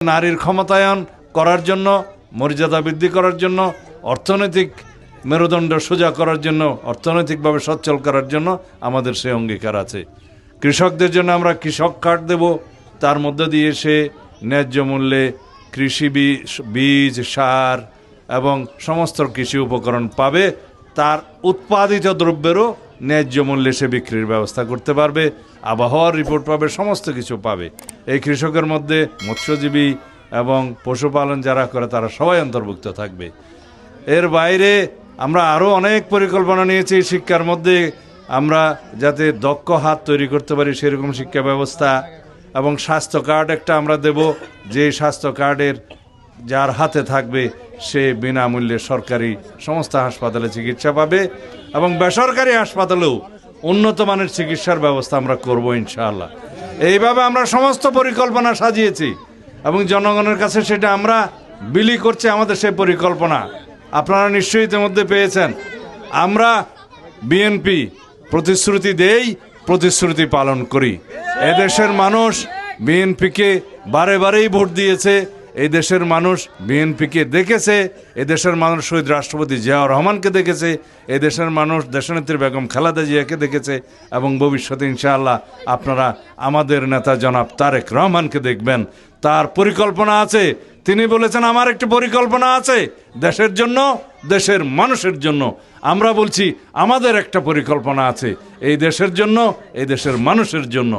নারীর ক্ষমতায়ন করার জন্য, মর্যাদা বৃদ্ধি করার জন্য, অর্থনৈতিক মেরুদণ্ড সোজা করার জন্য, অর্থনৈতিকভাবে সচ্ছল করার জন্য আমাদের সে অঙ্গীকার আছে। কৃষকদের জন্য আমরা কৃষক কার্ড দেব, তার মধ্য দিয়ে সে ন্যায্য মূল্যে কৃষি বীজ, সার এবং সমস্ত কৃষি উপকরণ পাবে। তার উৎপাদিত দ্রব্যেরও ন্যায্য মূল্যে সে বিক্রির ব্যবস্থা করতে পারবে, আবহাওয়ার রিপোর্ট পাবে, সমস্ত কিছু পাবে। এই কৃষকের মধ্যে মৎস্যজীবী এবং পশুপালন যারা করে তারা সবাই অন্তর্ভুক্ত থাকবে। এর বাইরে আমরা আরও অনেক পরিকল্পনা নিয়েছি। শিক্ষার মধ্যে আমরা যাতে দক্ষ হাত তৈরি করতে পারি সেরকম শিক্ষা ব্যবস্থা, এবং স্বাস্থ্য কার্ড একটা আমরা দেব, যে স্বাস্থ্য কার্ডের যার হাতে থাকবে সে বিনামূল্যে সরকারি সমস্ত হাসপাতালে চিকিৎসা পাবে, এবং বেসরকারি হাসপাতালেও উন্নত মানের চিকিৎসার ব্যবস্থা আমরা করব ইনশাআল্লাহ। এইভাবে আমরা সমস্ত পরিকল্পনা সাজিয়েছি এবং জনগণের কাছে সেটা আমরা বিলি করছি আমাদের সেই পরিকল্পনা। আপনারা নিশ্চয়ই ইতিমধ্যে পেয়েছেন। আমরা বিএনপি প্রতিশ্রুতি দেই, প্রতিশ্রুতি পালন করি। এদেশের মানুষ বিএনপিকে বারে বারেই ভোট দিয়েছে, এই দেশের মানুষ বিএনপিকে দেখেছে, এদেশের মানুষ শহীদ রাষ্ট্রপতি জিয়াউর রহমানকে দেখেছে, এই দেশের মানুষ দেশনেত্রী বেগম খালেদা জিয়াকে দেখেছে, এবং ভবিষ্যতে ইনশাআল্লাহ আপনারা আমাদের নেতা জনাব তারেক রহমানকে দেখবেন। তার পরিকল্পনা আছে। তিনি বলেছেন আমার একটি পরিকল্পনা আছে দেশের জন্য, দেশের মানুষের জন্য। আমরা বলছি আমাদের একটা পরিকল্পনা আছে এই দেশের জন্য, এই দেশের মানুষের জন্য।